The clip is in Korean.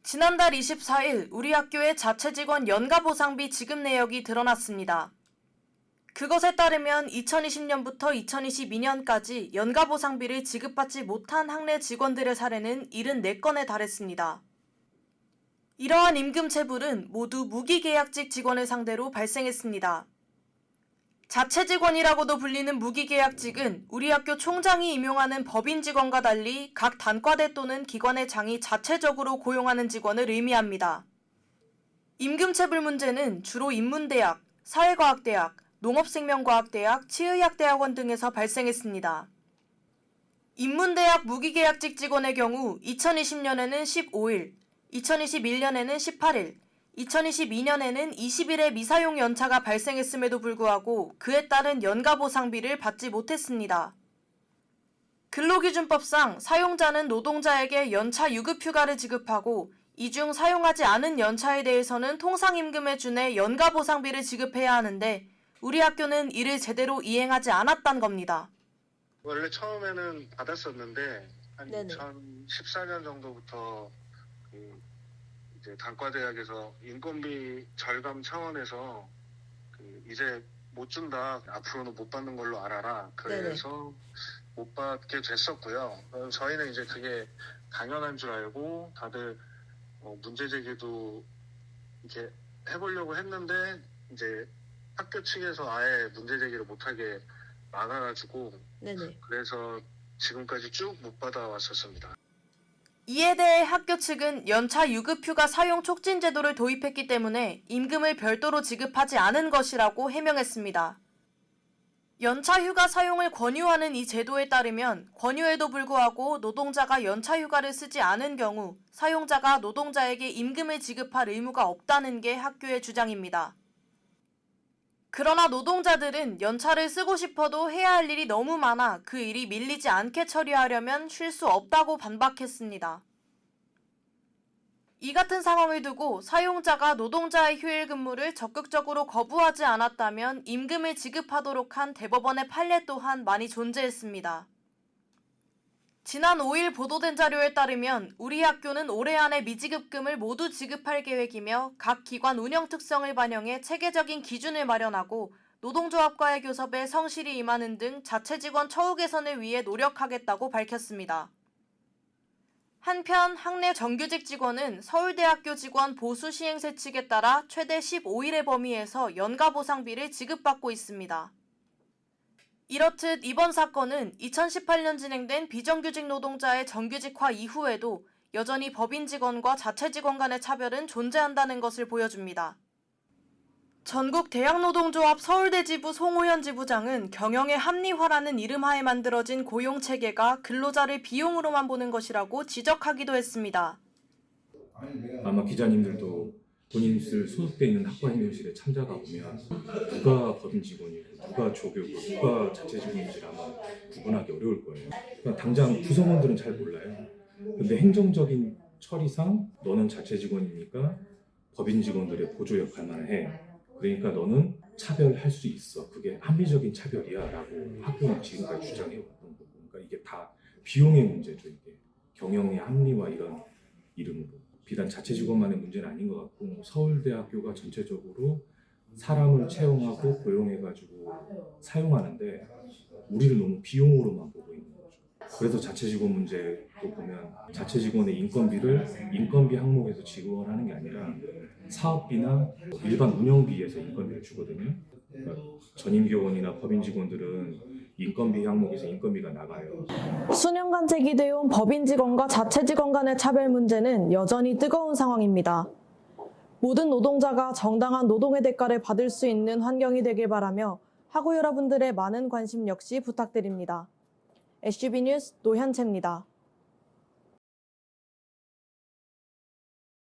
지난달 24일 우리 학교의 자체 직원 연가보상비 지급 내역이 드러났습니다. 그것에 따르면 2020년부터 2022년까지 연가보상비를 지급받지 못한 학내 직원들의 사례는 74건에 달했습니다. 이러한 임금 체불은 모두 무기계약직 직원을 상대로 발생했습니다. 자체 직원이라고도 불리는 무기계약직은 우리 학교 총장이 임용하는 법인 직원과 달리 각 단과대 또는 기관의 장이 자체적으로 고용하는 직원을 의미합니다. 임금 체불 문제는 주로 인문대학, 사회과학대학, 농업생명과학대학, 치의학대학원 등에서 발생했습니다. 인문대학 무기계약직 직원의 경우 2020년에는 15일, 2021년에는 18일, 2022년에는 20일의 미사용 연차가 발생했음에도 불구하고 그에 따른 연가보상비를 받지 못했습니다. 근로기준법상 사용자는 노동자에게 연차 유급휴가를 지급하고 이 중 사용하지 않은 연차에 대해서는 통상임금에 준해 연가보상비를 지급해야 하는데 우리 학교는 이를 제대로 이행하지 않았단 겁니다. 원래 처음에는 받았었는데 한 네네. 2014년 정도부터 이제 단과대학에서 인건비 절감 차원에서 이제 못 준다, 앞으로는 못 받는 걸로 알아라. 그래서 못 받게 됐었고요. 저희는 이제 그게 당연한 줄 알고 다들 문제 제기도 이렇게 해보려고 했는데 이제 학교 측에서 아예 문제 제기를 못하게 막아가지고 네네. 그래서 지금까지 쭉 못 받아왔었습니다. 이에 대해 학교 측은 연차 유급휴가 사용 촉진 제도를 도입했기 때문에 임금을 별도로 지급하지 않은 것이라고 해명했습니다. 연차 휴가 사용을 권유하는 이 제도에 따르면 권유에도 불구하고 노동자가 연차 휴가를 쓰지 않은 경우 사용자가 노동자에게 임금을 지급할 의무가 없다는 게 학교의 주장입니다. 그러나 노동자들은 연차를 쓰고 싶어도 해야 할 일이 너무 많아 그 일이 밀리지 않게 처리하려면 쉴 수 없다고 반박했습니다. 이 같은 상황을 두고 사용자가 노동자의 휴일 근무를 적극적으로 거부하지 않았다면 임금을 지급하도록 한 대법원의 판례 또한 많이 존재했습니다. 지난 5일 보도된 자료에 따르면 우리 학교는 올해 안에 미지급금을 모두 지급할 계획이며 각 기관 운영 특성을 반영해 체계적인 기준을 마련하고 노동조합과의 교섭에 성실히 임하는 등 자체 직원 처우 개선을 위해 노력하겠다고 밝혔습니다. 한편 학내 정규직 직원은 서울대학교 직원 보수 시행세 측에 따라 최대 15일의 범위에서 연가보상비를 지급받고 있습니다. 이렇듯 이번 사건은 2018년 진행된 비정규직 노동자의 정규직화 이후에도 여전히 법인 직원과 자체 직원 간의 차별은 존재한다는 것을 보여줍니다. 전국대학노동조합 서울대 지부 송호현 지부장은 경영의 합리화라는 이름하에 만들어진 고용체계가 근로자를 비용으로만 보는 것이라고 지적하기도 했습니다. 아마 기자님들도 본인들 소속돼 있는 학과행정실에 참자가 보면 누가 법인 직원이고 누가 조교고 누가 자체 직원인지 아마 구분하기 어려울 거예요. 그러니까 당장 구성원들은 잘 몰라요. 근데 행정적인 처리상 너는 자체 직원이니까 법인 직원들의 보조 역할만 해. 그러니까 너는 차별할 수 있어. 그게 합리적인 차별이야 라고 학교는 지금까지 주장해왔던 거고. 그러니까 이게 다 비용의 문제죠. 이게 경영의 합리화 이런 이름으로. 비단 자체 직원만의 문제는 아닌 것 같고 서울대학교가 전체적으로 사람을 채용하고 고용해가지고 사용하는데 우리를 너무 비용으로만 보고 있는 거죠. 그래서 자체 직원 문제도 보면 자체 직원의 인건비를 인건비 항목에서 지원하는 게 아니라 사업비나 일반 운영비에서 인건비를 주거든요. 그러니까 전임교원이나 법인 직원들은 인건비 항목에서 인건비가 나가요. 수년간 제기되어온 법인 직원과 자체 직원 간의 차별 문제는 여전히 뜨거운 상황입니다. 모든 노동자가 정당한 노동의 대가를 받을 수 있는 환경이 되길 바라며 학우 여러분들의 많은 관심 역시 부탁드립니다. SCB 뉴스 노현채입니다.